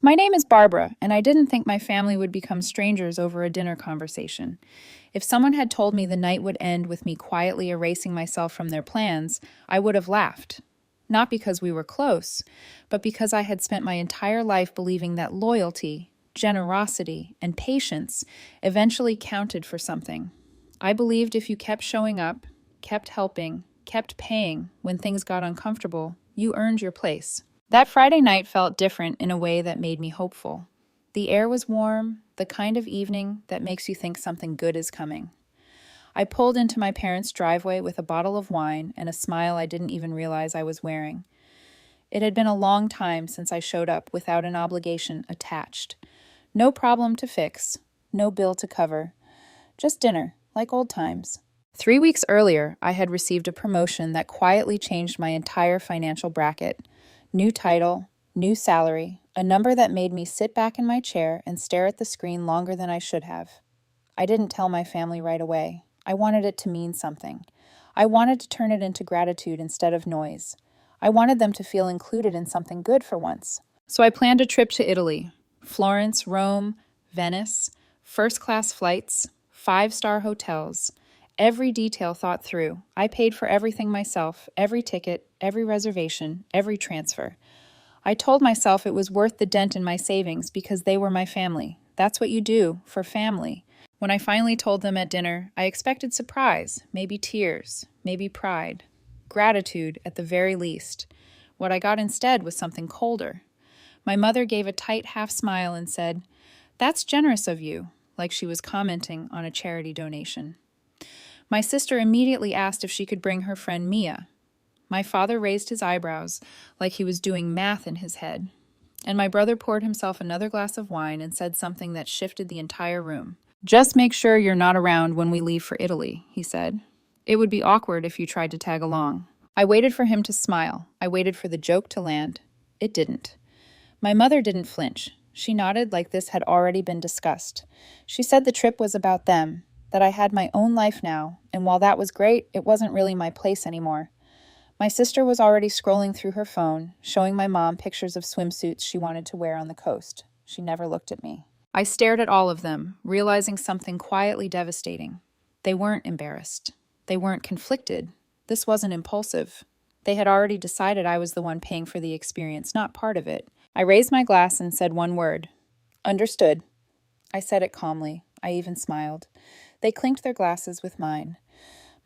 My name is Barbara, and I didn't think my family would become strangers over a dinner conversation. If someone had told me the night would end with me quietly erasing myself from their plans, I would have laughed. Not because we were close, but because I had spent my entire life believing that loyalty, generosity, and patience eventually counted for something. I believed if you kept showing up, kept helping, kept paying when things got uncomfortable, you earned your place. That Friday night felt different in a way that made me hopeful. The air was warm, the kind of evening that makes you think something good is coming. I pulled into my parents' driveway with a bottle of wine and a smile I didn't even realize I was wearing. It had been a long time since I showed up without an obligation attached. No problem to fix, no bill to cover, just dinner, like old times. 3 weeks earlier, I had received a promotion that quietly changed my entire financial bracket. New title, new salary, a number that made me sit back in my chair and stare at the screen longer than I should have. I didn't tell my family right away. I wanted it to mean something. I wanted to turn it into gratitude instead of noise. I wanted them to feel included in something good for once. So I planned a trip to Italy. Florence, Rome, Venice, first-class flights, 5-star hotels. Every detail thought through. I paid for everything myself, every ticket, every reservation, every transfer. I told myself it was worth the dent in my savings because they were my family. That's what you do for family. When I finally told them at dinner, I expected surprise, maybe tears, maybe pride, gratitude at the very least. What I got instead was something colder. My mother gave a tight half smile and said, "That's generous of you," like she was commenting on a charity donation. My sister immediately asked if she could bring her friend Mia. My father raised his eyebrows like he was doing math in his head. And my brother poured himself another glass of wine and said something that shifted the entire room. "Just make sure you're not around when we leave for Italy," he said. "It would be awkward if you tried to tag along." I waited for him to smile. I waited for the joke to land. It didn't. My mother didn't flinch. She nodded like this had already been discussed. She said the trip was about them, that I had my own life now, and while that was great, it wasn't really my place anymore. My sister was already scrolling through her phone, showing my mom pictures of swimsuits she wanted to wear on the coast. She never looked at me. I stared at all of them, realizing something quietly devastating. They weren't embarrassed. They weren't conflicted. This wasn't impulsive. They had already decided I was the one paying for the experience, not part of it. I raised my glass and said one word. "Understood." I said it calmly. I even smiled. They clinked their glasses with mine.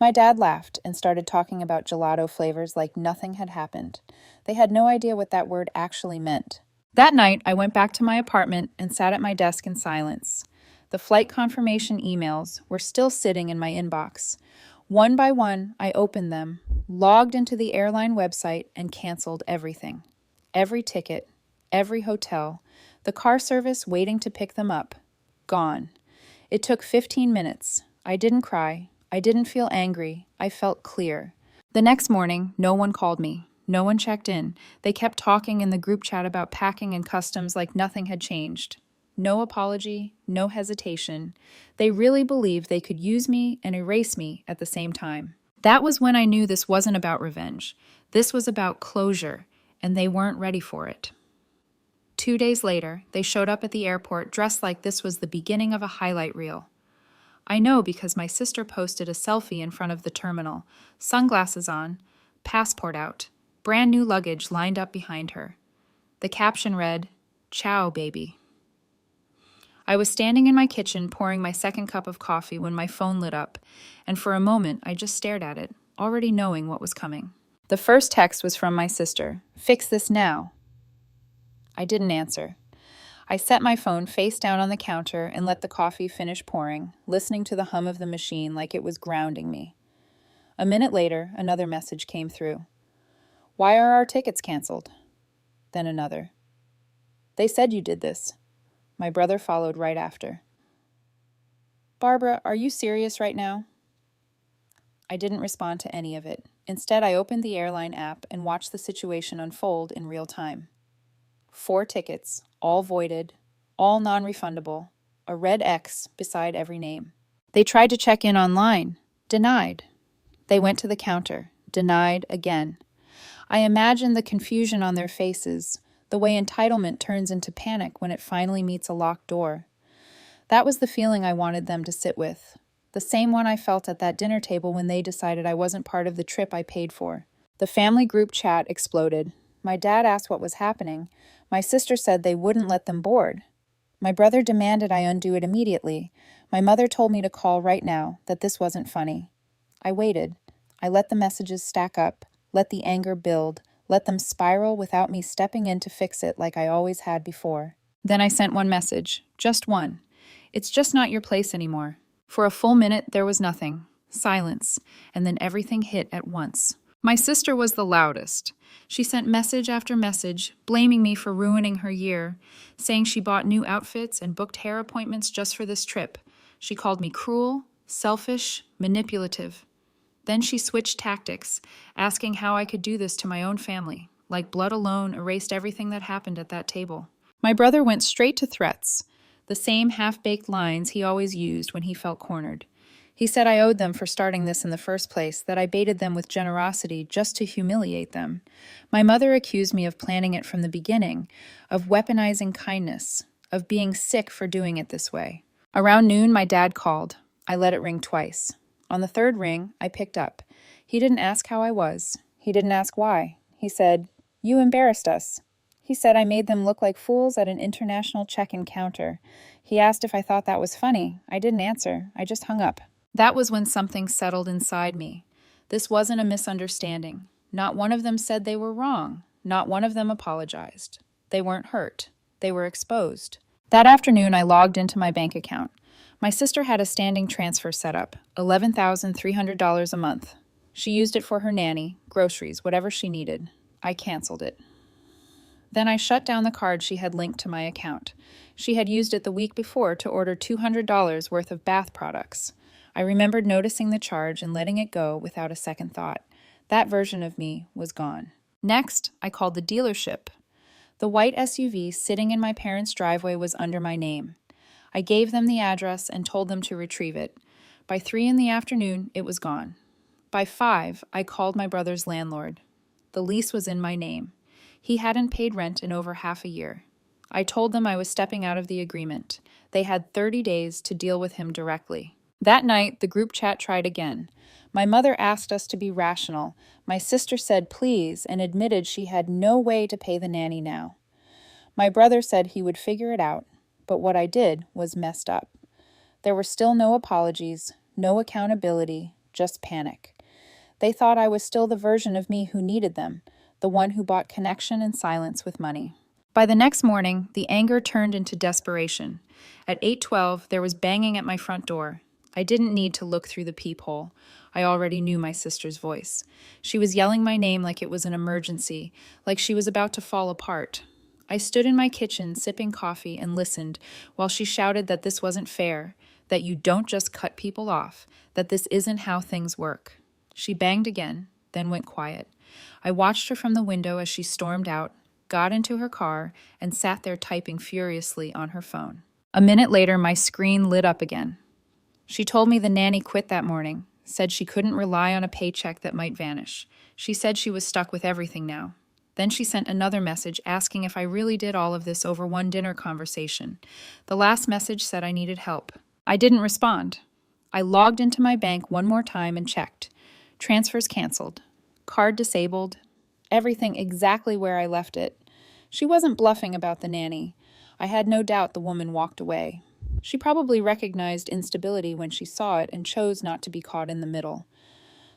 My dad laughed and started talking about gelato flavors like nothing had happened. They had no idea what that word actually meant. That night, I went back to my apartment and sat at my desk in silence. The flight confirmation emails were still sitting in my inbox. One by one, I opened them, logged into the airline website, and canceled everything. Every ticket, every hotel, the car service waiting to pick them up. Gone. It took 15 minutes. I didn't cry. I didn't feel angry. I felt clear. The next morning, no one called me. No one checked in. They kept talking in the group chat about packing and customs like nothing had changed. No apology, no hesitation. They really believed they could use me and erase me at the same time. That was when I knew this wasn't about revenge. This was about closure, and they weren't ready for it. 2 days later, they showed up at the airport dressed like this was the beginning of a highlight reel. I know because my sister posted a selfie in front of the terminal, sunglasses on, passport out, brand new luggage lined up behind her. The caption read, "Ciao, baby." I was standing in my kitchen pouring my second cup of coffee when my phone lit up, and for a moment I just stared at it, already knowing what was coming. The first text was from my sister, "Fix this now." I didn't answer. I set my phone face down on the counter and let the coffee finish pouring, listening to the hum of the machine like it was grounding me. A minute later, another message came through. "Why are our tickets canceled?" Then another. "They said you did this." My brother followed right after. "Barbara, are you serious right now?" I didn't respond to any of it. Instead, I opened the airline app and watched the situation unfold in real time. 4 tickets, all voided, all non-refundable, a red X beside every name. They tried to check in online. Denied. They went to the counter. Denied again. I imagined the confusion on their faces, the way entitlement turns into panic when it finally meets a locked door. That was the feeling I wanted them to sit with, the same one I felt at that dinner table when they decided I wasn't part of the trip I paid for. The family group chat exploded. My dad asked what was happening. My sister said they wouldn't let them board. My brother demanded I undo it immediately. My mother told me to call right now, that this wasn't funny. I waited. I let the messages stack up, let the anger build, let them spiral without me stepping in to fix it like I always had before. Then I sent one message, just one. It's just not your place anymore. For a full minute, there was nothing. Silence. And then everything hit at once. My sister was the loudest. She sent message after message, blaming me for ruining her year, saying she bought new outfits and booked hair appointments just for this trip. She called me cruel, selfish, manipulative. Then she switched tactics, asking how I could do this to my own family, like blood alone erased everything that happened at that table. My brother went straight to threats, the same half-baked lines he always used when he felt cornered. He said I owed them for starting this in the first place, that I baited them with generosity just to humiliate them. My mother accused me of planning it from the beginning, of weaponizing kindness, of being sick for doing it this way. Around noon, my dad called. I let it ring twice. On the third ring, I picked up. He didn't ask how I was. He didn't ask why. He said, "You embarrassed us." He said I made them look like fools at an international check-in counter. He asked if I thought that was funny. I didn't answer. I just hung up. That was when something settled inside me. This wasn't a misunderstanding. Not one of them said they were wrong. Not one of them apologized. They weren't hurt. They were exposed. That afternoon, I logged into my bank account. My sister had a standing transfer set up, $11,300 a month. She used it for her nanny, groceries, whatever she needed. I canceled it. Then I shut down the card she had linked to my account. She had used it the week before to order $200 worth of bath products. I remembered noticing the charge and letting it go without a second thought. That version of me was gone. Next, I called the dealership. The white SUV sitting in my parents' driveway was under my name. I gave them the address and told them to retrieve it. By 3 in the afternoon, it was gone. By 5, I called my brother's landlord. The lease was in my name. He hadn't paid rent in over half a year. I told them I was stepping out of the agreement. They had 30 days to deal with him directly. That night, the group chat tried again. My mother asked us to be rational. My sister said please and admitted she had no way to pay the nanny now. My brother said he would figure it out, but what I did was messed up. There were still no apologies, no accountability, just panic. They thought I was still the version of me who needed them, the one who bought connection and silence with money. By the next morning, the anger turned into desperation. At 8:12, there was banging at my front door. I didn't need to look through the peephole. I already knew my sister's voice. She was yelling my name like it was an emergency, like she was about to fall apart. I stood in my kitchen sipping coffee and listened while she shouted that this wasn't fair, that you don't just cut people off, that this isn't how things work. She banged again, then went quiet. I watched her from the window as she stormed out, got into her car, and sat there typing furiously on her phone. A minute later, my screen lit up again. She told me the nanny quit that morning, said she couldn't rely on a paycheck that might vanish. She said she was stuck with everything now. Then she sent another message asking if I really did all of this over one dinner conversation. The last message said I needed help. I didn't respond. I logged into my bank one more time and checked. Transfers canceled. Card disabled. Everything exactly where I left it. She wasn't bluffing about the nanny. I had no doubt the woman walked away. She probably recognized instability when she saw it and chose not to be caught in the middle.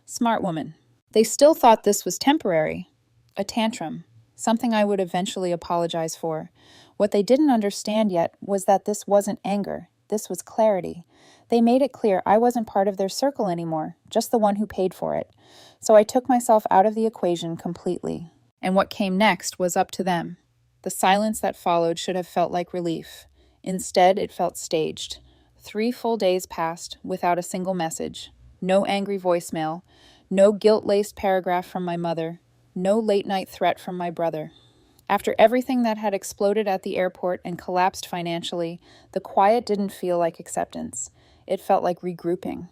Smart woman. They still thought this was temporary. A tantrum. Something I would eventually apologize for. What they didn't understand yet was that this wasn't anger. This was clarity. They made it clear I wasn't part of their circle anymore, just the one who paid for it. So I took myself out of the equation completely. And what came next was up to them. The silence that followed should have felt like relief. Instead, it felt staged. 3 full days passed without a single message. No angry voicemail. No guilt-laced paragraph from my mother. No late-night threat from my brother. After everything that had exploded at the airport and collapsed financially, the quiet didn't feel like acceptance. It felt like regrouping.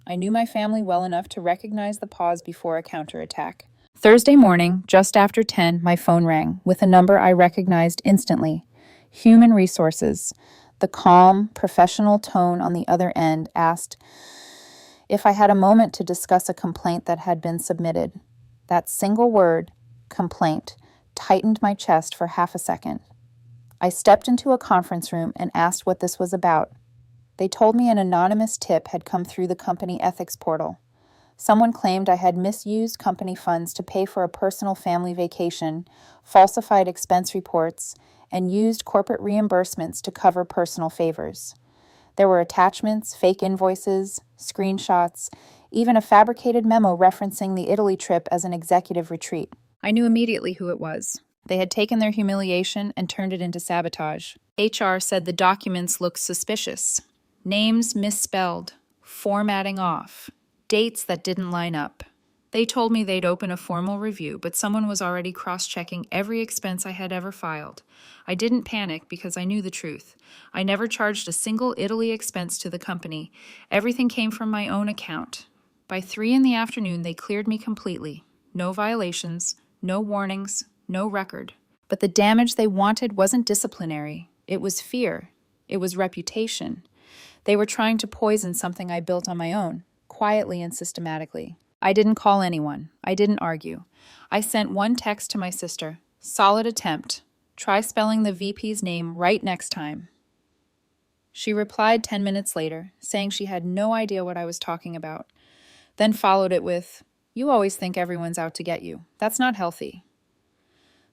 I knew my family well enough to recognize the pause before a counterattack. Thursday morning, just after 10, my phone rang with a number I recognized instantly. Human Resources. The calm, professional tone on the other end asked if I had a moment to discuss a complaint that had been submitted. That single word, complaint, tightened my chest for half a second. I stepped into a conference room and asked what this was about. They told me an anonymous tip had come through the company ethics portal. Someone claimed I had misused company funds to pay for a personal family vacation, falsified expense reports, and used corporate reimbursements to cover personal favors. There were attachments, fake invoices, screenshots, even a fabricated memo referencing the Italy trip as an executive retreat. I knew immediately who it was. They had taken their humiliation and turned it into sabotage. HR said the documents looked suspicious. Names misspelled, formatting off, dates that didn't line up. They told me they'd open a formal review, but someone was already cross-checking every expense I had ever filed. I didn't panic because I knew the truth. I never charged a single Italy expense to the company. Everything came from my own account. By 3 in the afternoon, they cleared me completely. No violations, no warnings, no record. But the damage they wanted wasn't disciplinary. It was fear. It was reputation. They were trying to poison something I built on my own, quietly and systematically. I didn't call anyone. I didn't argue. I sent one text to my sister. Solid attempt. Try spelling the VP's name right next time. She replied 10 minutes later, saying she had no idea what I was talking about. Then followed it with, "You always think everyone's out to get you. That's not healthy."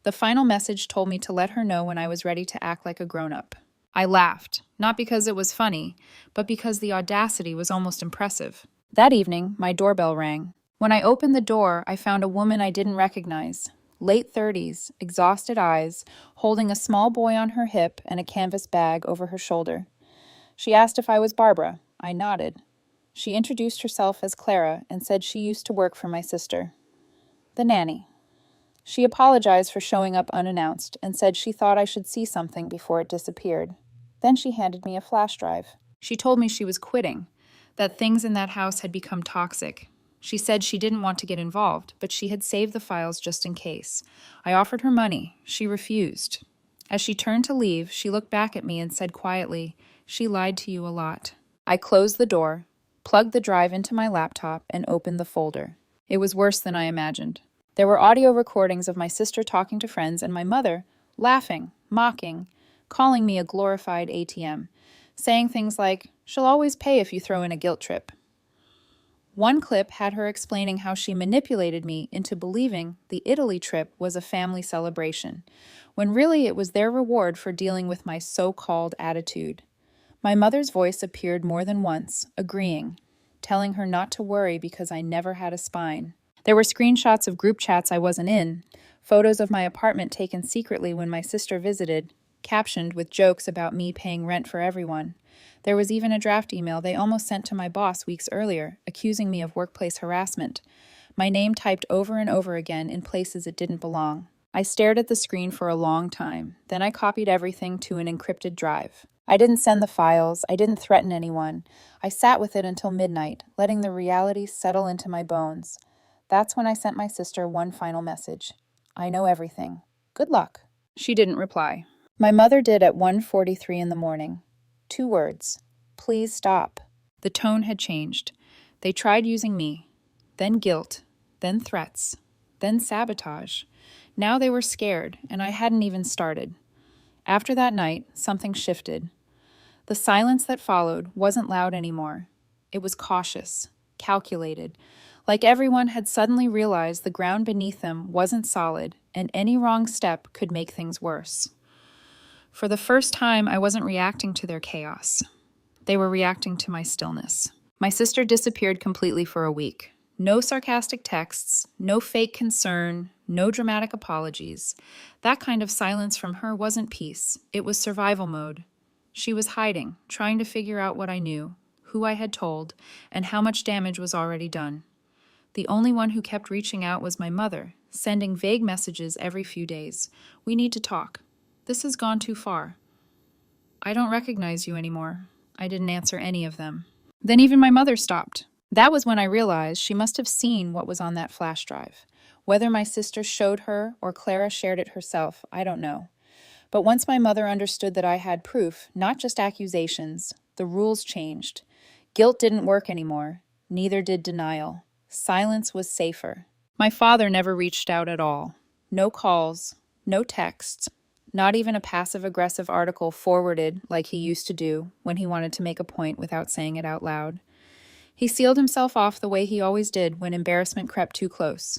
The final message told me to let her know when I was ready to act like a grown-up. I laughed, not because it was funny, but because the audacity was almost impressive. That evening, my doorbell rang. When I opened the door, I found a woman I didn't recognize. Late 30s, exhausted eyes, holding a small boy on her hip and a canvas bag over her shoulder. She asked if I was Barbara. I nodded. She introduced herself as Clara and said she used to work for my sister, the nanny. She apologized for showing up unannounced and said she thought I should see something before it disappeared. Then she handed me a flash drive. She told me she was quitting, that things in that house had become toxic. She said she didn't want to get involved, but she had saved the files just in case. I offered her money. She refused. As she turned to leave, she looked back at me and said quietly, "She lied to you a lot." I closed the door, plugged the drive into my laptop, and opened the folder. It was worse than I imagined. There were audio recordings of my sister talking to friends and my mother, laughing, mocking, calling me a glorified ATM, saying things like, "She'll always pay if you throw in a guilt trip." One clip had her explaining how she manipulated me into believing the Italy trip was a family celebration, when really it was their reward for dealing with my so-called attitude. My mother's voice appeared more than once, agreeing, telling her not to worry because I never had a spine. There were screenshots of group chats I wasn't in, photos of my apartment taken secretly when my sister visited, captioned with jokes about me paying rent for everyone. There was even a draft email they almost sent to my boss weeks earlier, accusing me of workplace harassment. My name typed over and over again in places it didn't belong. I stared at the screen for a long time. Then I copied everything to an encrypted drive. I didn't send the files. I didn't threaten anyone. I sat with it until midnight, letting the reality settle into my bones. That's when I sent my sister one final message. "I know everything. Good luck." She didn't reply. My mother did at 1:43 in the morning. 2 words. "Please stop." The tone had changed. They tried using me, then guilt, then threats, then sabotage. Now they were scared, and I hadn't even started. After that night, something shifted. The silence that followed wasn't loud anymore. It was cautious, calculated, like everyone had suddenly realized the ground beneath them wasn't solid, and any wrong step could make things worse. For the first time, I wasn't reacting to their chaos. They were reacting to my stillness. My sister disappeared completely for a week. No sarcastic texts, no fake concern, no dramatic apologies. That kind of silence from her wasn't peace. It was survival mode. She was hiding, trying to figure out what I knew, who I had told, and how much damage was already done. The only one who kept reaching out was my mother, sending vague messages every few days. "We need to talk. This has gone too far." "I don't recognize you anymore." I didn't answer any of them. Then even my mother stopped. That was when I realized she must have seen what was on that flash drive. Whether my sister showed her or Clara shared it herself, I don't know. But once my mother understood that I had proof, not just accusations, the rules changed. Guilt didn't work anymore. Neither did denial. Silence was safer. My father never reached out at all. No calls, no texts, not even a passive-aggressive article forwarded like he used to do when he wanted to make a point without saying it out loud. He sealed himself off the way he always did when embarrassment crept too close.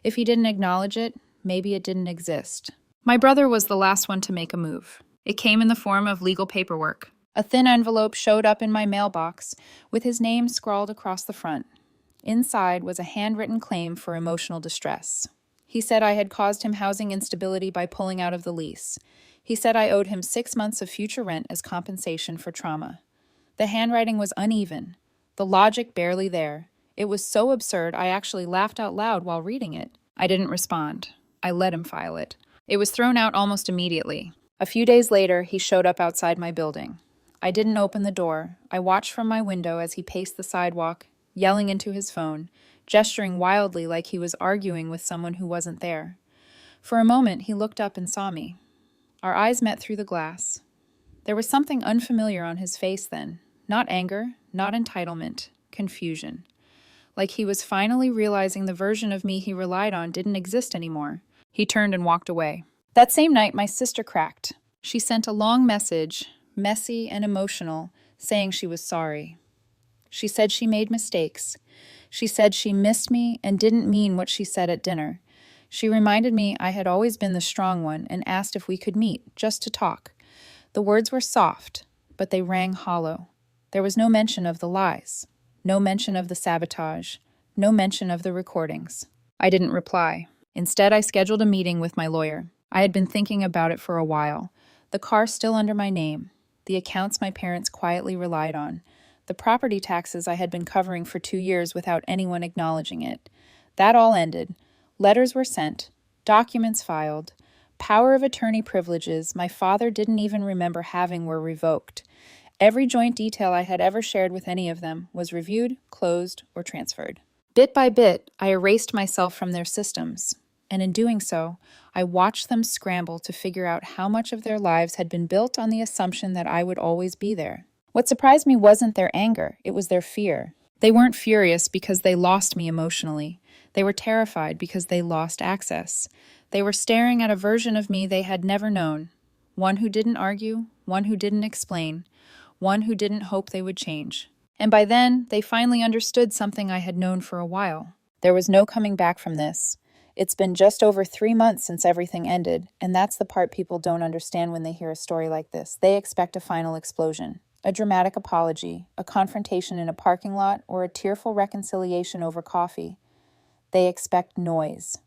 If he didn't acknowledge it, maybe it didn't exist. My brother was the last one to make a move. It came in the form of legal paperwork. A thin envelope showed up in my mailbox with his name scrawled across the front. Inside was a handwritten claim for emotional distress. He said I had caused him housing instability by pulling out of the lease. He said I owed him 6 months of future rent as compensation for trauma. The handwriting was uneven, the logic barely there. It was so absurd I actually laughed out loud while reading it. I didn't respond. I let him file it. It was thrown out almost immediately. A few days later, he showed up outside my building. I didn't open the door. I watched from my window as he paced the sidewalk, yelling into his phone, gesturing wildly like he was arguing with someone who wasn't there. For a moment, he looked up and saw me. Our eyes met through the glass. There was something unfamiliar on his face then. Not anger, not entitlement, confusion. Like he was finally realizing the version of me he relied on didn't exist anymore. He turned and walked away. That same night, my sister cracked. She sent a long message, messy and emotional, saying she was sorry. She said she made mistakes. She said she missed me and didn't mean what she said at dinner. She reminded me I had always been the strong one and asked if we could meet, just to talk. The words were soft, but they rang hollow. There was no mention of the lies, no mention of the sabotage, no mention of the recordings. I didn't reply. Instead, I scheduled a meeting with my lawyer. I had been thinking about it for a while. The car still under my name, the accounts my parents quietly relied on, the property taxes I had been covering for 2 years without anyone acknowledging it. That all ended. Letters were sent, documents filed, power of attorney privileges my father didn't even remember having were revoked. Every joint detail I had ever shared with any of them was reviewed, closed, or transferred. Bit by bit, I erased myself from their systems, and in doing so, I watched them scramble to figure out how much of their lives had been built on the assumption that I would always be there. What surprised me wasn't their anger, it was their fear. They weren't furious because they lost me emotionally. They were terrified because they lost access. They were staring at a version of me they had never known, one who didn't argue, one who didn't explain, one who didn't hope they would change. And by then, they finally understood something I had known for a while. There was no coming back from this. It's been just over 3 months since everything ended, and that's the part people don't understand when they hear a story like this. They expect a final explosion, a dramatic apology, a confrontation in a parking lot, or a tearful reconciliation over coffee. They expect noise.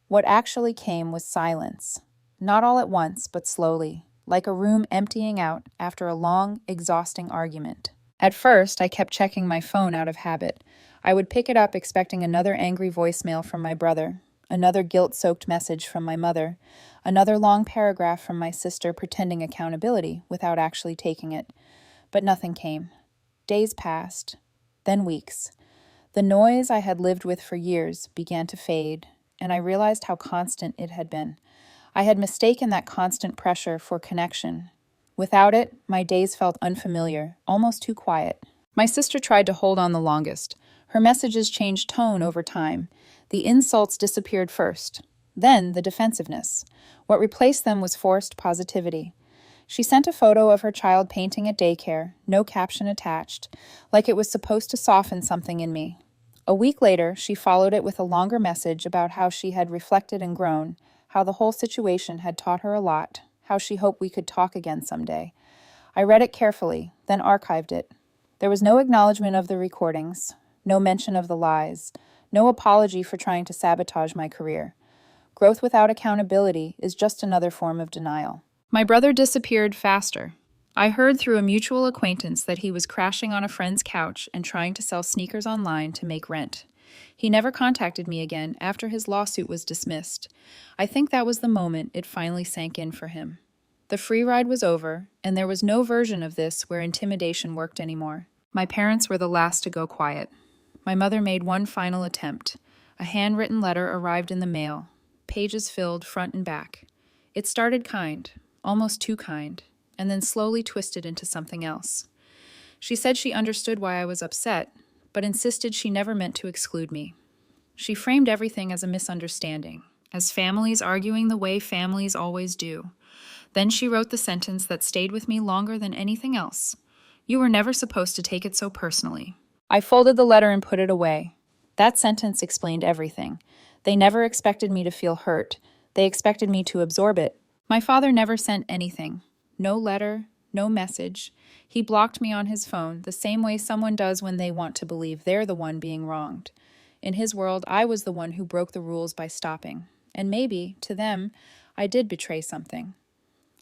What actually came was silence. Not all at once, but slowly, like a room emptying out after a long, exhausting argument. At first, I kept checking my phone out of habit. I would pick it up expecting another angry voicemail from my brother, another guilt-soaked message from my mother, another long paragraph from my sister pretending accountability without actually taking it. But nothing came. Days passed, then weeks. The noise I had lived with for years began to fade, and I realized how constant it had been. I had mistaken that constant pressure for connection. Without it, my days felt unfamiliar, almost too quiet. My sister tried to hold on the longest. Her messages changed tone over time. The insults disappeared first, then the defensiveness. What replaced them was forced positivity. She sent a photo of her child painting at daycare, no caption attached, like it was supposed to soften something in me. A week later, she followed it with a longer message about how she had reflected and grown, how the whole situation had taught her a lot, how she hoped we could talk again someday. I read it carefully, then archived it. There was no acknowledgement of the recordings, no mention of the lies, no apology for trying to sabotage my career. Growth without accountability is just another form of denial. My brother disappeared faster. I heard through a mutual acquaintance that he was crashing on a friend's couch and trying to sell sneakers online to make rent. He never contacted me again after his lawsuit was dismissed. I think that was the moment it finally sank in for him. The free ride was over, and there was no version of this where intimidation worked anymore. My parents were the last to go quiet. My mother made one final attempt, A handwritten letter arrived in the mail, pages filled front and back. It started kind, almost too kind, and then slowly twisted into something else. She said she understood why I was upset, but insisted she never meant to exclude me. She framed everything as a misunderstanding, as families arguing the way families always do. Then she wrote the sentence that stayed with me longer than anything else. You were never supposed to take it so personally. I folded the letter and put it away. That sentence explained everything. They never expected me to feel hurt. They expected me to absorb it. My father never sent anything. No letter, no message. He blocked me on his phone, the same way someone does when they want to believe they're the one being wronged. In his world, I was the one who broke the rules by stopping. And maybe, to them, I did betray something.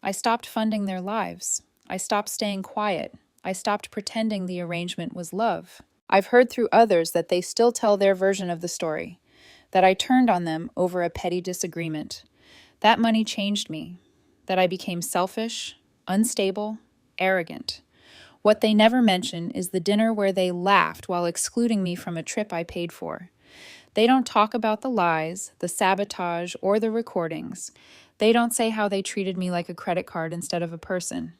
I stopped funding their lives. I stopped staying quiet. I stopped pretending the arrangement was love. I've heard through others that they still tell their version of the story, that I turned on them over a petty disagreement. That money changed me, that I became selfish, unstable, arrogant. What they never mention is the dinner where they laughed while excluding me from a trip I paid for. They don't talk about the lies, the sabotage, or the recordings. They don't say how they treated me like a credit card instead of a person.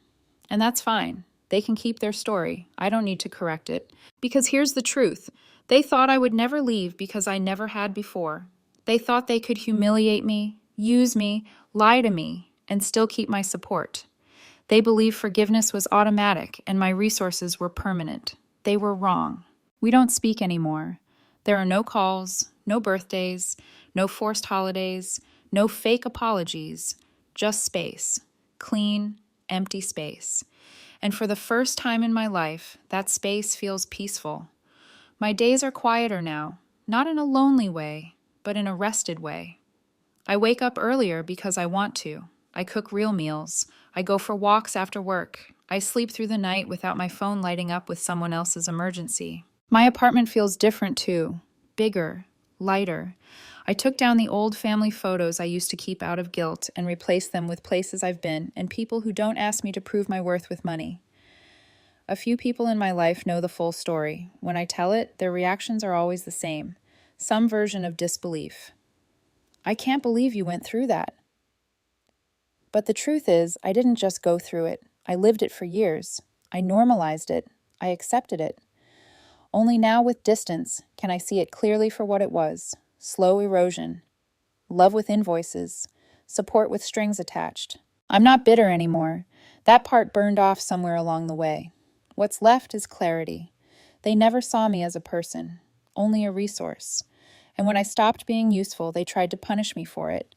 And that's fine. They can keep their story. I don't need to correct it. Because here's the truth. They thought I would never leave because I never had before. They thought they could humiliate me, use me, lie to me, and still keep my support. They believed forgiveness was automatic and my resources were permanent. They were wrong. We don't speak anymore. There are no calls, no birthdays, no forced holidays, no fake apologies, just space. Clean, empty space. And for the first time in my life, that space feels peaceful. My days are quieter now, not in a lonely way, but in a rested way. I wake up earlier because I want to. I cook real meals. I go for walks after work. I sleep through the night without my phone lighting up with someone else's emergency. My apartment feels different too. Bigger, lighter. I took down the old family photos I used to keep out of guilt and replaced them with places I've been and people who don't ask me to prove my worth with money. A few people in my life know the full story. When I tell it, their reactions are always the same. Some version of disbelief. I can't believe you went through that. But the truth is, I didn't just go through it. I lived it for years. I normalized it. I accepted it. Only now, with distance, can I see it clearly for what it was. Slow erosion. Love with invoices. Support with strings attached. I'm not bitter anymore. That part burned off somewhere along the way. What's left is clarity. They never saw me as a person, only a resource. And when I stopped being useful, they tried to punish me for it.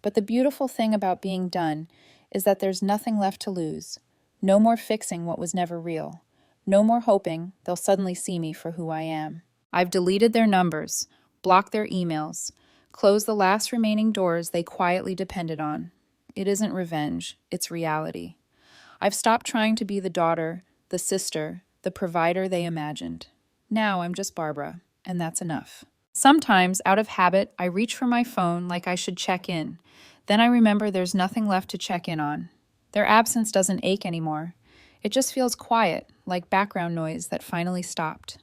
But the beautiful thing about being done is that there's nothing left to lose. No more fixing what was never real. No more hoping they'll suddenly see me for who I am. I've deleted their numbers, blocked their emails, closed the last remaining doors they quietly depended on. It isn't revenge, it's reality. I've stopped trying to be the daughter, the sister, the provider they imagined. Now I'm just Barbara, and that's enough. Sometimes, out of habit, I reach for my phone like I should check in. Then I remember there's nothing left to check in on. Their absence doesn't ache anymore. It just feels quiet, like background noise that finally stopped.